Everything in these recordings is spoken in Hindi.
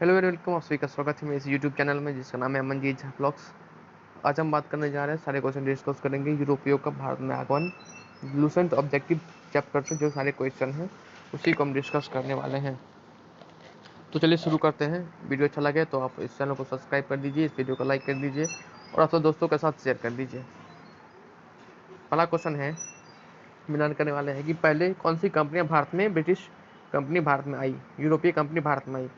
हेलो एंड वेलकम, आप सभी का स्वागत है मेरे इस यूट्यूब चैनल में जिसका नाम है अमनजीत झा ब्लॉग्स। आज हम बात करने जा रहे हैं, सारे क्वेश्चन डिस्कस करेंगे यूरोपियों का भारत में आगमन, लूसेंट ऑब्जेक्टिव चैप्टर से जो सारे क्वेश्चन हैं उसी को हम डिस्कस करने वाले हैं। तो चलिए शुरू करते हैं। वीडियो अच्छा लगे तो आप इस चैनल को सब्सक्राइब कर दीजिए, इस वीडियो को लाइक कर दीजिए और अपने दोस्तों के साथ शेयर कर दीजिए। पहला क्वेश्चन है, मिलान करने वाले हैं कि पहले कौन सी कंपनियां भारत में, ब्रिटिश कंपनी भारत में आई, यूरोपीय कंपनी भारत में आई।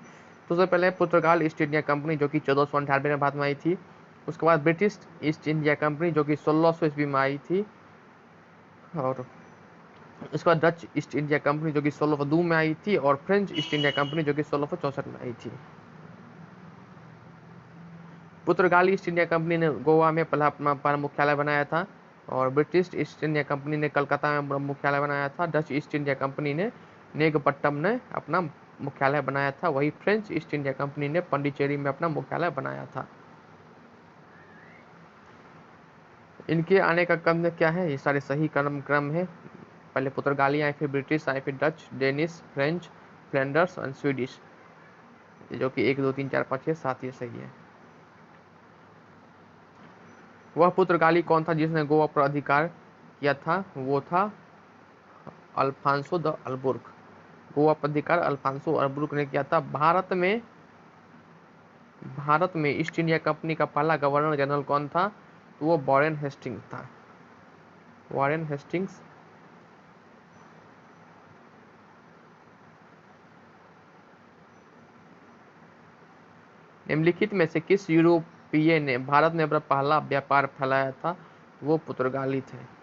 तो सबसे पहले पुर्तगाल ईस्ट इंडिया कंपनी जो कि 1498 में भारत में आई थी। उसके बाद ब्रिटिश ईस्ट इंडिया कंपनी जो कि 1600 ईस्वी में आई थी। और उसके बाद डच ईस्ट इंडिया कंपनी जो कि 1602 में आई थी। और फ्रेंच ईस्ट इंडिया कंपनी जो कि 1664 में आई थी। पुर्तगाली ईस्ट इंडिया कंपनी ने गोवा में पहला मुख्यालय बनाया था। और ब्रिटिश ईस्ट इंडिया कंपनी ने कलकत्ता में मुख्यालय बनाया था। डच ईस्ट इंडिया कंपनी ने नेगपट्टम में अपना मुख्यालय बनाया था। वही फ्रेंच ईस्ट इंडिया कंपनी ने पंडिचेरी में अपना मुख्यालय बनाया था। इनके आने का क्रम क्या है, ये सारे सही क्रम है। पहले पुर्तगाली आए, फिर ब्रिटिश आए, फिर डच, डेनिश, फ्रेंच, फ्लैंडर्स और स्वीडिश, जो कि 1 2 3 4 5 6 7 ये सही है। वह पुर्तगाली कौन था जिसने गोवा पर अधिकार किया था? वो था अल्फांसो द अल्बुर्क। गोवा पर अधिकार अल्फांसो अल्बुर्क ने किया था। भारत में ईस्ट इंडिया कंपनी का पहला गवर्नर जनरल कौन था? तो वो वॉरेन हेस्टिंग्स था। Warren Hastings. निम्नलिखित में से किस यूरोपीय ने भारत में अपना पहला व्यापार फैलाया था? वो पुर्तगाली थे।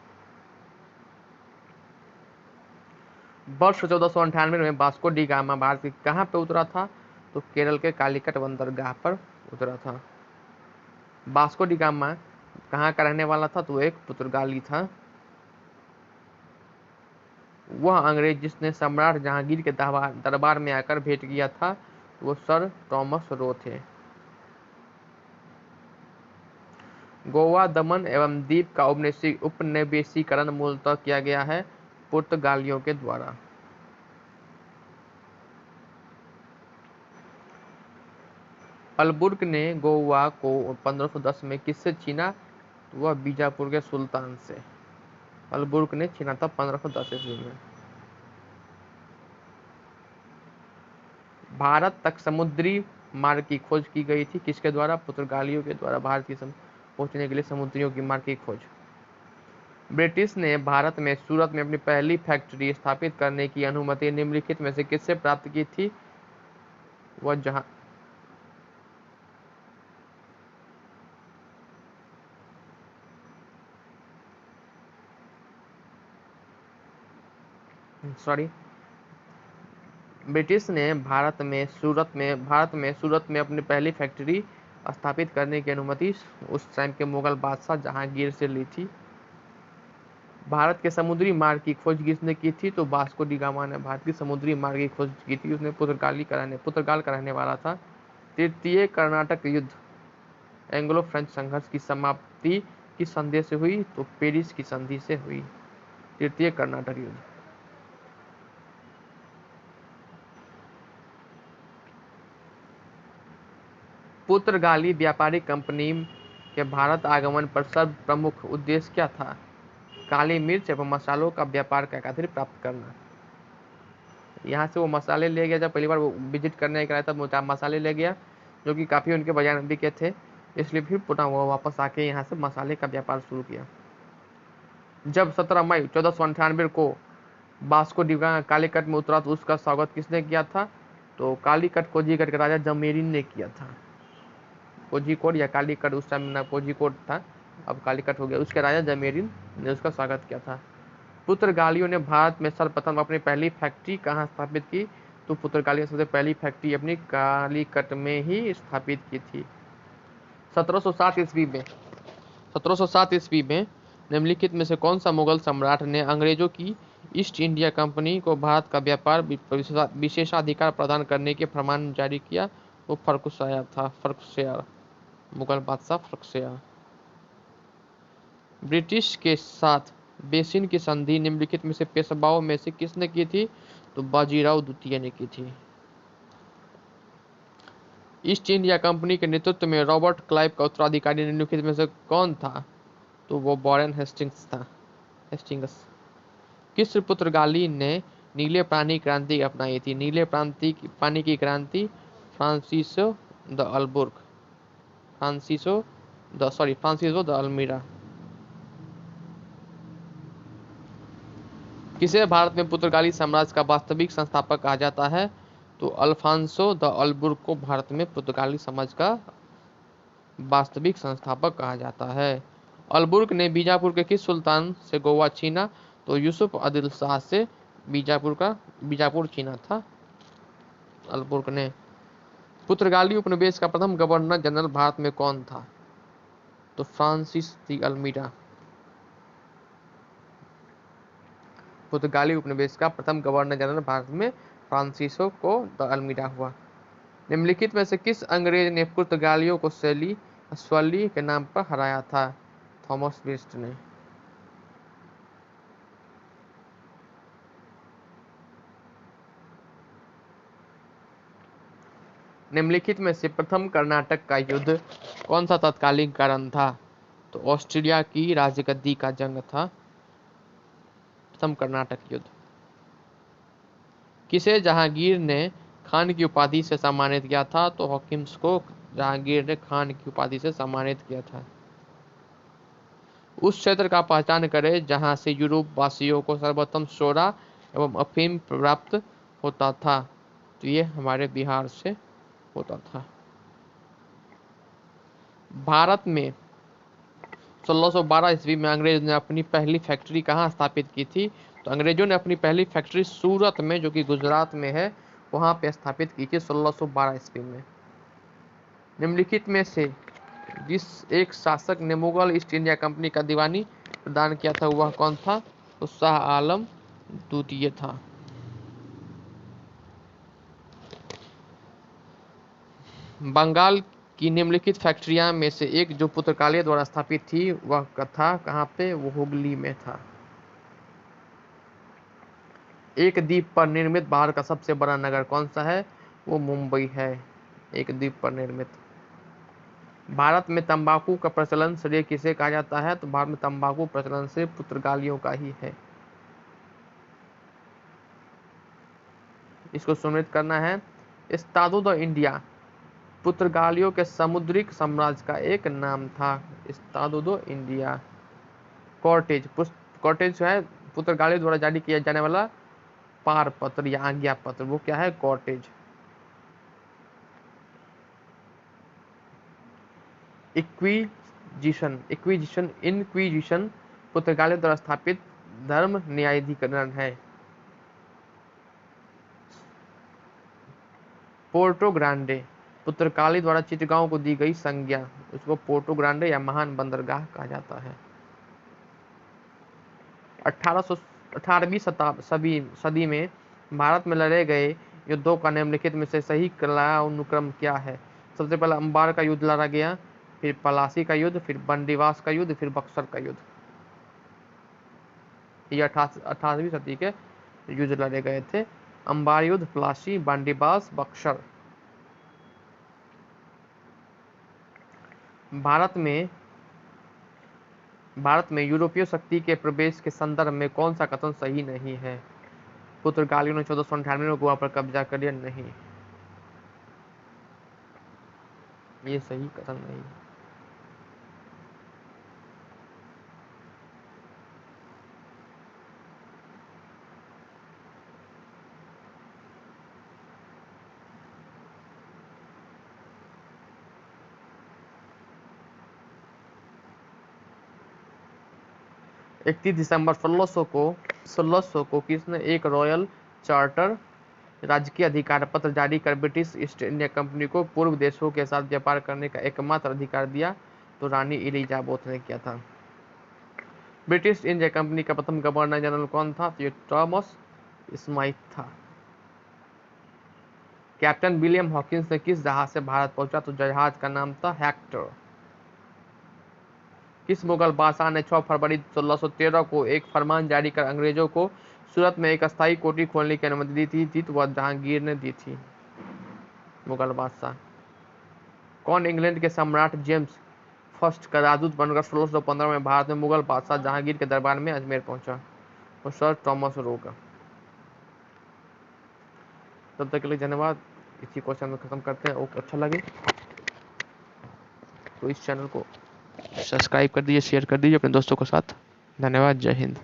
वर्ष 1498 में वास्को डी गामा भारत के कहाँ पे उतरा था? तो केरल के कालीकट बंदरगाह पर उतरा था। वास्को डी गामा कहाँ का रहने वाला था? तो एक पुर्तगाली था। वह अंग्रेज जिसने सम्राट जहांगीर के दरबार में आकर भेंट किया था, वो सर थॉमस रो थे। गोवा, दमन एवं दीव का उपनिवेशीकरण मूलतः किया गया है पुर्तगालियों के द्वारा। अल्बुर्क ने गोवा को 1510 में किससे छीना? तो वह बीजापुर के सुल्तान से। अल्बुर्क ने छीना था 1510 ईस्वी में। भारत तक समुद्री मार्ग की खोज की गई थी किसके द्वारा? पुर्तगालियों के द्वारा। भारत की पहुंचने के लिए समुद्रियों की मार्ग की खोज। ब्रिटिश ने भारत में सूरत में अपनी पहली फैक्ट्री स्थापित करने की अनुमति निम्नलिखित में से किससे प्राप्त की थी? वह जहां ब्रिटिश ने भारत में सूरत में अपनी पहली फैक्ट्री स्थापित करने की अनुमति उस टाइम के मुगल बादशाह जहांगीर से ली थी। भारत के समुद्री मार्ग की खोज किसने की थी? तो वास्को डी गामा ने भारत की समुद्री मार्ग की खोज की थी। उसने पुर्तगाल का रहने वाला था। तृतीय कर्नाटक युद्ध एंग्लो फ्रेंच संघर्ष की समाप्ति किस संधि से हुई? तो पेरिस की संधि से हुई। तृतीय कर्नाटक युद्ध। पुर्तगाली व्यापारी कंपनी के भारत आगमन पर सर्व प्रमुख उद्देश्य क्या था? काली मिर्च एवं मसालों का व्यापार का एकाधिकार प्राप्त करना। यहाँ से वो मसाले ले गया, जब पहली बार वो विजिट करने गया तब मसाले ले गया जो कि काफ़ी उनके बाजार में बिके थे, इसलिए फिर पुनः वो वापस आके यहाँ से मसाले का व्यापार शुरू किया। जब 17 मई 1498 को वास्को डी गामा कालीकट में उतरा तो उसका स्वागत किसने किया था? तो कालीकट कोझिकोड के राजा जमेरिन ने किया था। कोझिकोड या कालीकट उस टाइम ना कोझिकोड था, अब कालीकट हो गया। उसके राजा जमेरिन ने उसका स्वागत किया था। पुर्तगालियों ने भारत में सर्वप्रथम अपनी पहली फैक्ट्री कहाँ स्थापित की? तो पुर्तगालियों ने सबसे पहली फैक्ट्री अपनी कालीकट में ही स्थापित की थी। 1707 ईस्वी में निम्नलिखित में से कौन सा मुगल सम्राट ने अंग्रेजों की ईस्ट इंडिया कंपनी को भारत का व्यापार विशेषाधिकार प्रदान करने के फरमान जारी किया? वो फर्रुखशाह था। फर्रुखशाह, मुगल बादशाह फर्रुखशाह। ब्रिटिश के साथ बेसिन की संधि निम्नलिखित में से पेशवाओं में से किसने की थी? तो बाजीराव द्वितीय ने की थी। ईस्ट इंडिया कंपनी के नेतृत्व में रॉबर्ट क्लाइव का उत्तराधिकारी निम्नलिखित में से कौन था? तो वो वॉरेन हेस्टिंग्स था। हेस्टिंग्स। किस पुर्तगाली ने नीले पानी क्रांति अपनाई थी? नीले पानी की क्रांति Francisco de Albuquerque. Francisco de Almeida. किसे भारत में पुर्तगाली साम्राज्य का वास्तविक संस्थापक कहा जाता है? तो अल्फांसो द अल्बुर्क को भारत में पुर्तगाली साम्राज्य का वास्तविक संस्थापक कहा जाता है। अल्बुर्क ने बीजापुर के किस सुल्तान से गोवा छीना? तो यूसुफ आदिल शाह से बीजापुर छीना था अल्बुर्क ने। पुर्तगाली उपनिवेश का प्रथम गवर्नर जनरल भारत में कौन था? तो फ्रांसिस दी अल्मीरा। पुर्तगाली उपनिवेश का प्रथम गवर्नर जनरल भारत में फ्रांसिसो को द अल्मीरा हुआ। निम्नलिखित में से किस अंग्रेज ने पुर्तगालियों को स्वैली के नाम पर हराया था? थॉमस वेस्ट ने। निम्नलिखित में से प्रथम कर्नाटक का युद्ध कौन सा तत्कालीन कारण था? तो ऑस्ट्रेलिया की राजगद्दी का जंग था प्रथम कर्नाटक युद्ध। किसे जहांगीर ने खान की उपाधि से सम्मानित किया था? तो हॉकिंस को जहांगीर ने खान की उपाधि से सम्मानित किया था। उस क्षेत्र का पहचान करें जहां से यूरोप वासियों को सर्वोत्तम सोडा एवं अफीम प्राप्त होता था। तो ये हमारे बिहार से होता था। भारत में 1612 ईस्वी में अंग्रेज ने अपनी पहली फैक्ट्री कहाँ स्थापित की थी? तो अंग्रेजों ने अपनी पहली फैक्ट्री सूरत में, जो कि गुजरात में है, वहां पे स्थापित की थी 1612 ईस्वी में। निम्नलिखित में से जिस एक शासक ने मुगल ईस्ट इंडिया कंपनी का दीवानी प्रदान किया था वह कौन था? तो शाह आलम द्वितीय था। बंगाल की निम्नलिखित फैक्ट्रियां में से एक जो पुर्तगालियों द्वारा स्थापित थी वह था कहाँ पे? वो हुगली में था। एक द्वीप पर निर्मित भारत का सबसे बड़ा नगर कौन सा है? वो मुंबई है, एक द्वीप पर निर्मित। भारत में तंबाकू का प्रचलन श्रेय किसे कहा जाता है? तो भारत में तंबाकू प्रचलन से पुर्तगालियों का ही है। इसको सुनिश्चित करना है। एस्तादो द इंडिया पुर्तगालियों के समुद्री साम्राज्य का एक नाम था। Estado the India. कॉर्टेज जो है पुर्तगालियों द्वारा जारी किया जाने वाला पार पत्र या आज्ञा पत्र, वो क्या है? कॉर्टेज। इक्विजिशन पुर्तगालियों द्वारा स्थापित धर्म न्यायाधिकरण है। पोर्टो ग्रांडे पुर्तगाली द्वारा चिटगांव को दी गई संज्ञा, उसको पोर्टो ग्रांडे या महान बंदरगाह कहा जाता है। 18वीं सदी में भारत में लड़े गए युद्धों का निम्नलिखित में से सही कालानुक्रम क्या है? सबसे पहले अंबार का युद्ध लड़ा गया, फिर पलासी का युद्ध, फिर बंदीवास का युद्ध, फिर बक्सर का युद्ध। ये 18वीं सदी के युद्ध लड़े गए थे। अंबार युद्ध, पलासी, बंदीवास, बक्सर। भारत में यूरोपीय शक्ति के प्रवेश के संदर्भ में कौन सा कथन सही नहीं है? पुर्तगालियों ने 1498 में गोवा पर कब्जा कर लिया, नहीं, ये सही कथन नहीं है। इकतीस दिसंबर 1600 को किसने एक रॉयल चार्टर राजकीय अधिकार पत्र जारी कर ब्रिटिश ईस्ट इंडिया कंपनी को पूर्व देशों के साथ व्यापार करने का एकमात्र अधिकार दिया? तो रानी एलिजाबेथ ने किया था। ब्रिटिश इंडिया कंपनी का प्रथम गवर्नर जनरल कौन था? तो ये थॉमस स्माइथ था। कैप्टन विलियम हॉकिंस ने किस जहाज से भारत पहुंचा? तो जहाज का नाम था हेक्टर। किस मुगल बादशाह ने 6 फरवरी 1613 को एक फरमान जारी कर अंग्रेजों को सूरत में एक अस्थायी कोठी खोलने की अनुमति दी थी? तो वह जहांगीर ने दी थी, मुगल बादशाह। कौन इंग्लैंड के सम्राट जेम्स फर्स्ट का राजदूत बनकर 1615 में भारत में मुगल बादशाह जहांगीर के दरबार में अजमेर पहुंचा? तो सर थॉमस रोग। तब तक के लिए धन्यवाद। इसी क्वेश्चन में खत्म करते हैं। ओके, अच्छा लगे तो इस चैनल को सब्सक्राइब कर दीजिए, शेयर कर दीजिए अपने दोस्तों के साथ। धन्यवाद। जय हिंद।